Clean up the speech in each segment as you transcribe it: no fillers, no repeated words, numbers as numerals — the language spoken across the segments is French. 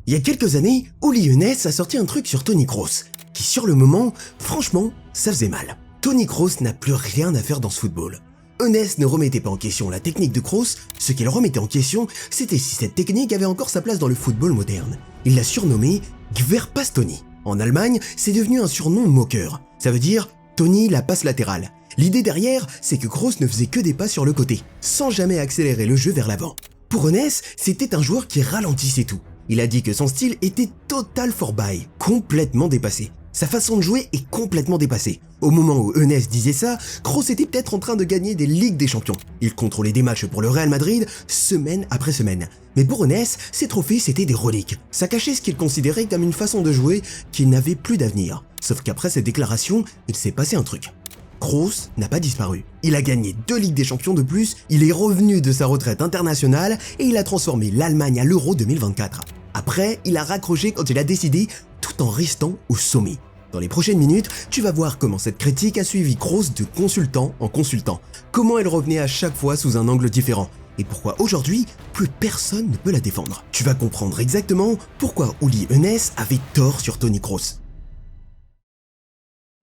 Il y a quelques années, Uli Hoeneß a sorti un truc sur Toni Kroos, qui sur le moment, franchement, ça faisait mal. Toni Kroos n'a plus rien à faire dans ce football. Hoeneß ne remettait pas en question la technique de Kroos, ce qu'il remettait en question, c'était si cette technique avait encore sa place dans le football moderne. Il l'a surnommé Gverpastoni. En Allemagne, c'est devenu un surnom moqueur. Ça veut dire Toni la passe latérale. L'idée derrière, c'est que Kroos ne faisait que des passes sur le côté, sans jamais accélérer le jeu vers l'avant. Pour Hoeneß, c'était un joueur qui ralentissait tout. Il a dit que son style était total vorbei, complètement dépassé. Sa façon de jouer est complètement dépassée. Au moment où Hoeneß disait ça, Kroos était peut-être en train de gagner des Ligues des Champions. Il contrôlait des matchs pour le Real Madrid, semaine après semaine. Mais pour Hoeneß, ces trophées c'était des reliques. Ça cachait ce qu'il considérait comme une façon de jouer qui n'avait plus d'avenir. Sauf qu'après cette déclaration, il s'est passé un truc. Kroos n'a pas disparu. Il a gagné 2 Ligues des Champions de plus, il est revenu de sa retraite internationale et il a transformé l'Allemagne à l'Euro 2024. Après, il a raccroché quand il a décidé, tout en restant au sommet. Dans les prochaines minutes, tu vas voir comment cette critique a suivi Kroos de consultant en consultant, comment elle revenait à chaque fois sous un angle différent, et pourquoi aujourd'hui, plus personne ne peut la défendre. Tu vas comprendre exactement pourquoi Uli Hoeneß avait tort sur Toni Kroos.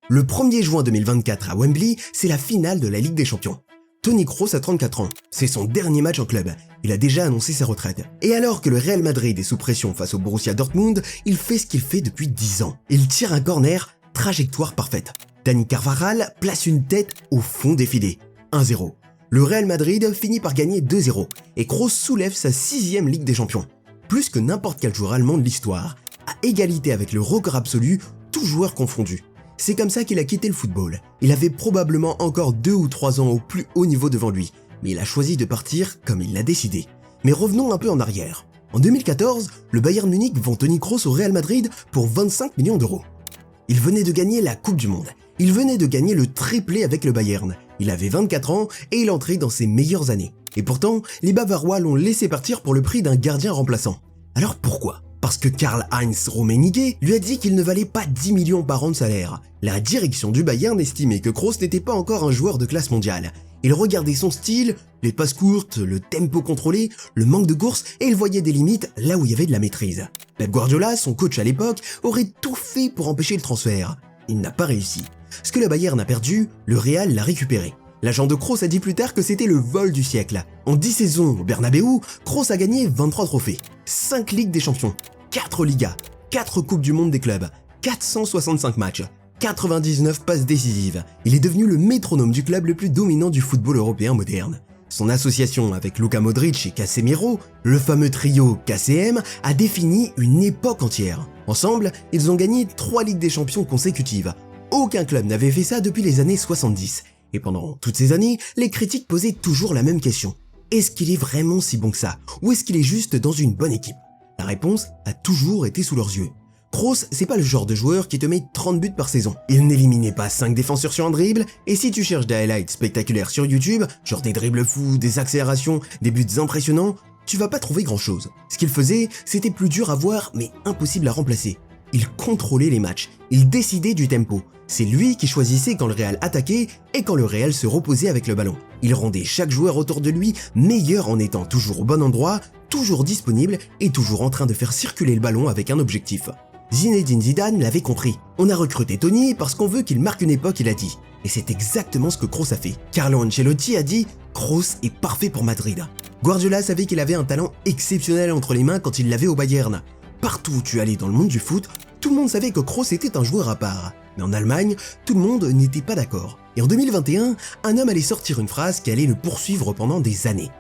Le 1er juin 2024 à Wembley, c'est la finale de la Ligue des Champions. Toni Kroos a 34 ans, c'est son dernier match en club, il a déjà annoncé sa retraite. Et alors que le Real Madrid est sous pression face au Borussia Dortmund, il fait ce qu'il fait depuis 10 ans. Il tire un corner, trajectoire parfaite. Dani Carvajal place une tête au fond des filets, 1-0. Le Real Madrid finit par gagner 2-0, et Kroos soulève sa 6e Ligue des Champions. Plus que n'importe quel joueur allemand de l'histoire, à égalité avec le record absolu, tous joueurs confondus. C'est comme ça qu'il a quitté le football. Il avait probablement encore 2 ou 3 ans au plus haut niveau devant lui, mais il a choisi de partir comme il l'a décidé. Mais revenons un peu en arrière. En 2014, le Bayern Munich vend Toni Kroos au Real Madrid pour 25 millions d'euros. Il venait de gagner la Coupe du Monde. Il venait de gagner le triplé avec le Bayern. Il avait 24 ans et il entrait dans ses meilleures années. Et pourtant, les Bavarois l'ont laissé partir pour le prix d'un gardien remplaçant. Alors pourquoi ? Parce que Karl-Heinz Rummenigge lui a dit qu'il ne valait pas 10 millions par an de salaire. La direction du Bayern estimait que Kroos n'était pas encore un joueur de classe mondiale. Il regardait son style, les passes courtes, le tempo contrôlé, le manque de course et il voyait des limites là où il y avait de la maîtrise. Pep Guardiola, son coach à l'époque, aurait tout fait pour empêcher le transfert. Il n'a pas réussi. Ce que le Bayern a perdu, le Real l'a récupéré. L'agent de Kroos a dit plus tard que c'était le vol du siècle. En 10 saisons au Bernabeu, Kroos a gagné 23 trophées, 5 Ligues des Champions, 4 Ligas, 4 Coupes du Monde des clubs, 465 matchs, 99 passes décisives. Il est devenu le métronome du club le plus dominant du football européen moderne. Son association avec Luka Modric et Casemiro, le fameux trio KCM, a défini une époque entière. Ensemble, ils ont gagné 3 Ligues des Champions consécutives. Aucun club n'avait fait ça depuis les années 70. Et pendant toutes ces années, les critiques posaient toujours la même question. Est-ce qu'il est vraiment si bon que ça ? Ou est-ce qu'il est juste dans une bonne équipe ? La réponse a toujours été sous leurs yeux. Kroos, c'est pas le genre de joueur qui te met 30 buts par saison. Il n'éliminait pas 5 défenseurs sur un dribble, et si tu cherches des highlights spectaculaires sur YouTube, genre des dribbles fous, des accélérations, des buts impressionnants, tu vas pas trouver grand chose. Ce qu'il faisait, c'était plus dur à voir, mais impossible à remplacer. Il contrôlait les matchs, il décidait du tempo. C'est lui qui choisissait quand le Real attaquait et quand le Real se reposait avec le ballon. Il rendait chaque joueur autour de lui meilleur en étant toujours au bon endroit, toujours disponible et toujours en train de faire circuler le ballon avec un objectif. Zinedine Zidane l'avait compris. On a recruté Toni parce qu'on veut qu'il marque une époque, il a dit. Et c'est exactement ce que Kroos a fait. Carlo Ancelotti a dit « Kroos est parfait pour Madrid ». Guardiola savait qu'il avait un talent exceptionnel entre les mains quand il l'avait au Bayern. Partout où tu allais dans le monde du foot, tout le monde savait que Kroos était un joueur à part. Mais en Allemagne, tout le monde n'était pas d'accord. Et en 2021, un homme allait sortir une phrase qui allait le poursuivre pendant des années.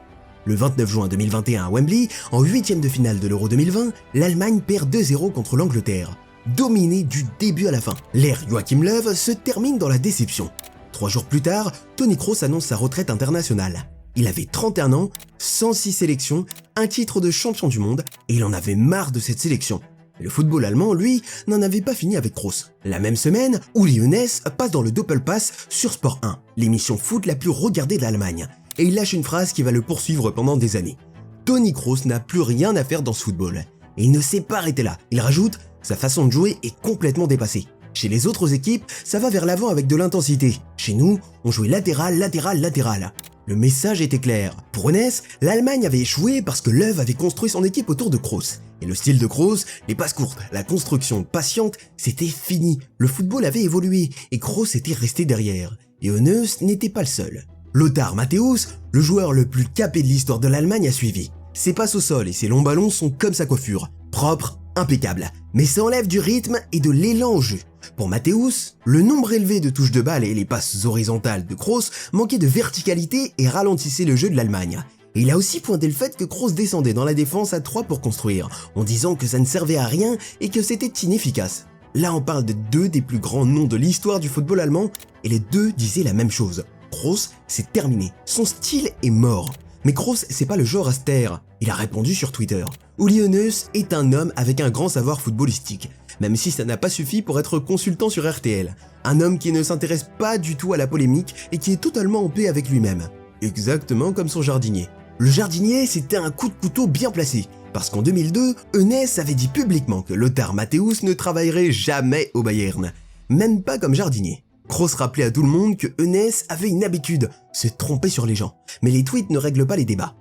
Le 29 juin 2021 à Wembley, en 8e de finale de l'Euro 2020, l'Allemagne perd 2-0 contre l'Angleterre. Dominée du début à la fin. L'ère Joachim Löw se termine dans la déception. 3 jours plus tard, Toni Kroos annonce sa retraite internationale. Il avait 31 ans, 106 sélections, un titre de champion du monde, et il en avait marre de cette sélection. Le football allemand, lui, n'en avait pas fini avec Kroos. La même semaine, Uli Hoeneß passe dans le Doppelpass sur Sport 1, l'émission foot la plus regardée de l'Allemagne, et il lâche une phrase qui va le poursuivre pendant des années. Toni Kroos n'a plus rien à faire dans ce football. Et il ne s'est pas arrêté là. Il rajoute « Sa façon de jouer est complètement dépassée. Chez les autres équipes, ça va vers l'avant avec de l'intensité. Chez nous, on jouait latéral, latéral, latéral. » Le message était clair. Pour Eunès, l'Allemagne avait échoué parce que Löw avait construit son équipe autour de Kroos. Et le style de Kroos, les passes courtes, la construction patiente, c'était fini. Le football avait évolué et Kroos était resté derrière. Et Eunès n'était pas le seul. Lothar Matthäus, le joueur le plus capé de l'histoire de l'Allemagne, a suivi. Ses passes au sol et ses longs ballons sont comme sa coiffure, propre, impeccable, mais ça enlève du rythme et de l'élan au jeu. Pour Matthäus, le nombre élevé de touches de balle et les passes horizontales de Kroos manquaient de verticalité et ralentissaient le jeu de l'Allemagne. Et il a aussi pointé le fait que Kroos descendait dans la défense à 3 pour construire, en disant que ça ne servait à rien et que c'était inefficace. Là on parle de deux des plus grands noms de l'histoire du football allemand, et les deux disaient la même chose. Kroos, c'est terminé, son style est mort. Mais Kroos, c'est pas le genre à se taire. Il a répondu sur Twitter. Uli Hoeneß est un homme avec un grand savoir footballistique, même si ça n'a pas suffi pour être consultant sur RTL. Un homme qui ne s'intéresse pas du tout à la polémique et qui est totalement en paix avec lui-même. Exactement comme son jardinier. Le jardinier, c'était un coup de couteau bien placé, parce qu'en 2002, Hoeneß avait dit publiquement que Lothar Matthäus ne travaillerait jamais au Bayern, même pas comme jardinier. Kroos rappelait à tout le monde que Hoeneß avait une habitude, se tromper sur les gens. Mais les tweets ne règlent pas les débats.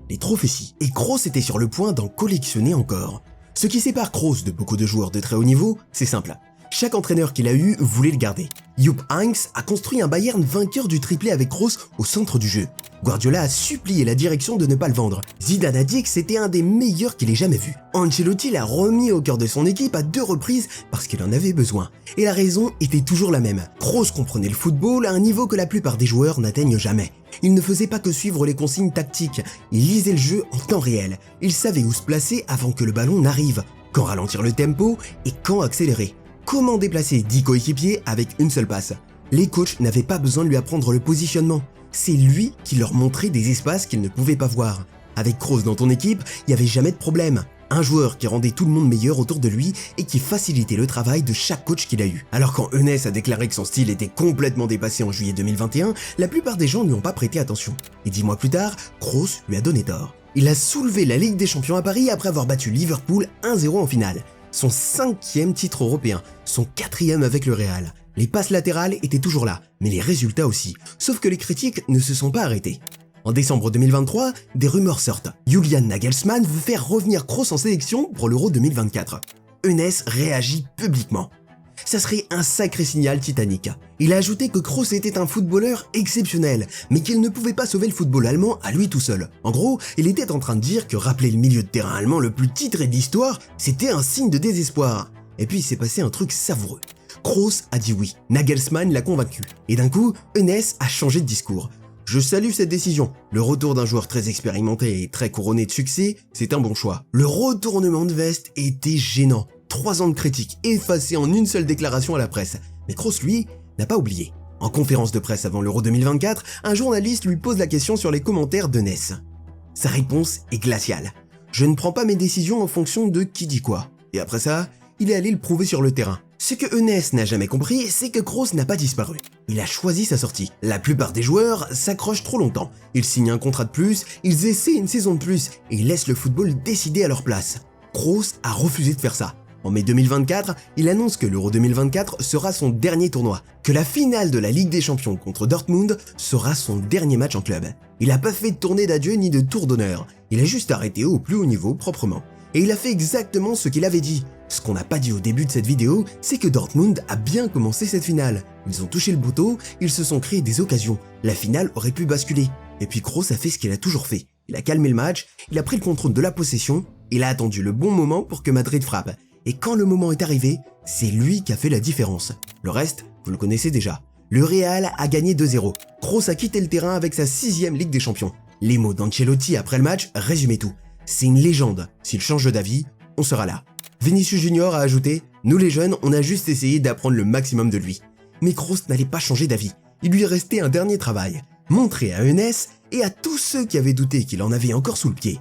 Les trophées si, et Kroos était sur le point d'en collectionner encore. Ce qui sépare Kroos de beaucoup de joueurs de très haut niveau, c'est simple. Chaque entraîneur qu'il a eu voulait le garder. Jupp Heynckes a construit un Bayern vainqueur du triplé avec Kroos au centre du jeu. Guardiola a supplié la direction de ne pas le vendre. Zidane a dit que c'était un des meilleurs qu'il ait jamais vu. Ancelotti l'a remis au cœur de son équipe à 2 reprises parce qu'il en avait besoin. Et la raison était toujours la même. Kroos comprenait le football à un niveau que la plupart des joueurs n'atteignent jamais. Il ne faisait pas que suivre les consignes tactiques, il lisait le jeu en temps réel. Il savait où se placer avant que le ballon n'arrive, quand ralentir le tempo et quand accélérer. Comment déplacer 10 coéquipiers avec une seule passe? Les coachs n'avaient pas besoin de lui apprendre le positionnement. C'est lui qui leur montrait des espaces qu'ils ne pouvaient pas voir. Avec Kroos dans ton équipe, il n'y avait jamais de problème. Un joueur qui rendait tout le monde meilleur autour de lui et qui facilitait le travail de chaque coach qu'il a eu. Alors quand Hoeneß a déclaré que son style était complètement dépassé en juillet 2021, la plupart des gens ne lui ont pas prêté attention. Et 10 mois plus tard, Kroos lui a donné tort. Il a soulevé la Ligue des Champions à Paris après avoir battu Liverpool 1-0 en finale. Son 5e titre européen, son 4e avec le Real. Les passes latérales étaient toujours là, mais les résultats aussi. Sauf que les critiques ne se sont pas arrêtées. En décembre 2023, des rumeurs sortent. Julian Nagelsmann veut faire revenir Kroos en sélection pour l'Euro 2024. Hoeneß réagit publiquement. Ça serait un sacré signal titanique. Il a ajouté que Kroos était un footballeur exceptionnel, mais qu'il ne pouvait pas sauver le football allemand à lui tout seul. En gros, il était en train de dire que rappeler le milieu de terrain allemand le plus titré de l'histoire, c'était un signe de désespoir. Et puis il s'est passé un truc savoureux. Kroos a dit oui, Nagelsmann l'a convaincu. Et d'un coup, Hoeneß a changé de discours. Je salue cette décision. Le retour d'un joueur très expérimenté et très couronné de succès, c'est un bon choix. Le retournement de veste était gênant. 3 ans de critiques effacés en une seule déclaration à la presse. Mais Kroos, lui, n'a pas oublié. En conférence de presse avant l'Euro 2024, un journaliste lui pose la question sur les commentaires d'Hoeneß. Sa réponse est glaciale. Je ne prends pas mes décisions en fonction de qui dit quoi. Et après ça, il est allé le prouver sur le terrain. Ce que Hoeneß n'a jamais compris, c'est que Kroos n'a pas disparu. Il a choisi sa sortie. La plupart des joueurs s'accrochent trop longtemps. Ils signent un contrat de plus, ils essaient une saison de plus et ils laissent le football décider à leur place. Kroos a refusé de faire ça. En mai 2024, il annonce que l'Euro 2024 sera son dernier tournoi, que la finale de la Ligue des Champions contre Dortmund sera son dernier match en club. Il n'a pas fait de tournée d'adieu ni de tour d'honneur, il a juste arrêté au plus haut niveau proprement. Et il a fait exactement ce qu'il avait dit. Ce qu'on n'a pas dit au début de cette vidéo, c'est que Dortmund a bien commencé cette finale. Ils ont touché le poteau, ils se sont créés des occasions. La finale aurait pu basculer. Et puis Kroos a fait ce qu'il a toujours fait. Il a calmé le match, il a pris le contrôle de la possession, il a attendu le bon moment pour que Madrid frappe. Et quand le moment est arrivé, c'est lui qui a fait la différence. Le reste, vous le connaissez déjà. Le Real a gagné 2-0. Kroos a quitté le terrain avec sa 6e Ligue des Champions. Les mots d'Ancelotti après le match résumaient tout. C'est une légende. S'il change d'avis, on sera là. Vinicius Junior a ajouté « Nous les jeunes, on a juste essayé d'apprendre le maximum de lui. » Mais Kroos n'allait pas changer d'avis. Il lui restait un dernier travail. Montrer à Hoeneß et à tous ceux qui avaient douté qu'il en avait encore sous le pied.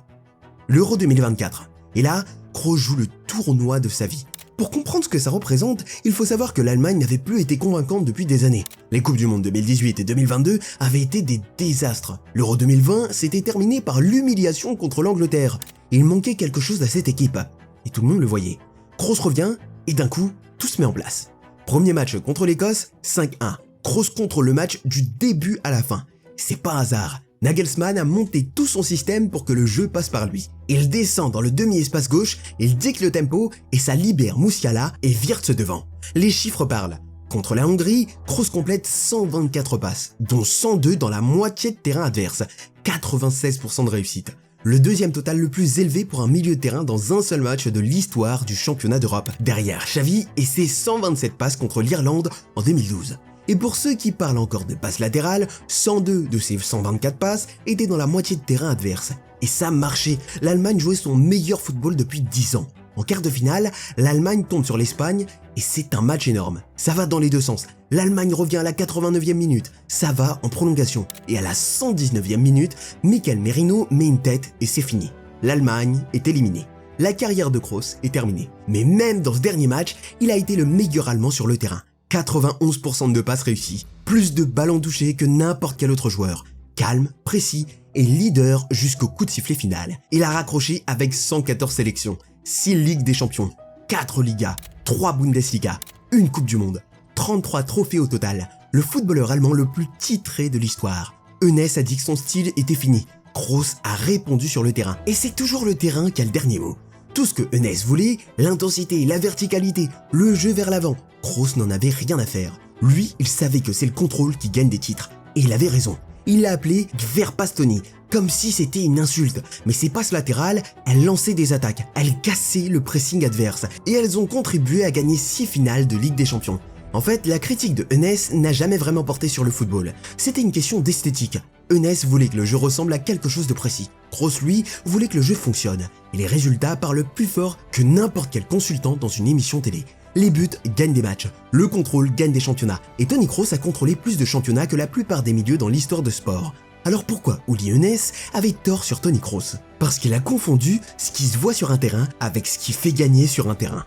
L'Euro 2024. Et là, Kroos joue le tournoi de sa vie. Pour comprendre ce que ça représente, il faut savoir que l'Allemagne n'avait plus été convaincante depuis des années. Les Coupes du Monde 2018 et 2022 avaient été des désastres. L'Euro 2020 s'était terminé par l'humiliation contre l'Angleterre. Il manquait quelque chose à cette équipe. Et tout le monde le voyait. Kroos revient et d'un coup, tout se met en place. Premier match contre l'Écosse, 5-1. Kroos contrôle le match du début à la fin. C'est pas un hasard. Nagelsmann a monté tout son système pour que le jeu passe par lui. Il descend dans le demi-espace gauche, il dicte le tempo et ça libère Musiala et Wirtz devant. Les chiffres parlent. Contre la Hongrie, Kroos complète 124 passes, dont 102 dans la moitié de terrain adverse, 96% de réussite. Le deuxième total le plus élevé pour un milieu de terrain dans un seul match de l'histoire du championnat d'Europe, derrière Xavi et ses 127 passes contre l'Irlande en 2012. Et pour ceux qui parlent encore de passes latérales, 102 de ces 124 passes étaient dans la moitié de terrain adverse. Et ça marchait, l'Allemagne jouait son meilleur football depuis 10 ans. En quart de finale, l'Allemagne tombe sur l'Espagne et c'est un match énorme. Ça va dans les deux sens. L'Allemagne revient à la 89e minute, ça va en prolongation. Et à la 119e minute, Mikel Merino met une tête et c'est fini. L'Allemagne est éliminée. La carrière de Kroos est terminée. Mais même dans ce dernier match, il a été le meilleur Allemand sur le terrain. 91% de passes réussies, plus de ballons touchés que n'importe quel autre joueur. Calme, précis et leader jusqu'au coup de sifflet final. Il a raccroché avec 114 sélections, 6 Ligues des Champions, 4 Ligas, 3 Bundesliga, 1 Coupe du Monde, 33 trophées au total. Le footballeur allemand le plus titré de l'histoire. Eunès a dit que son style était fini. Kroos a répondu sur le terrain. Et c'est toujours le terrain qui a le dernier mot. Tout ce que Eunès voulait, l'intensité, la verticalité, le jeu vers l'avant, Kroos n'en avait rien à faire. Lui, il savait que c'est le contrôle qui gagne des titres. Et il avait raison. Il l'a appelé Gverpastoni, comme si c'était une insulte. Mais ces passes latérales, elles lançaient des attaques, elles cassaient le pressing adverse, et elles ont contribué à gagner 6 finales de Ligue des Champions. En fait, la critique de Eunès n'a jamais vraiment porté sur le football. C'était une question d'esthétique. Eunès voulait que le jeu ressemble à quelque chose de précis. Kroos, lui, voulait que le jeu fonctionne. Et les résultats parlent plus fort que n'importe quel consultant dans une émission télé. Les buts gagnent des matchs, le contrôle gagne des championnats, et Toni Kroos a contrôlé plus de championnats que la plupart des milieux dans l'histoire de sport. Alors pourquoi Uli Eunès avait tort sur Toni Kroos? Parce qu'il a confondu ce qui se voit sur un terrain avec ce qui fait gagner sur un terrain.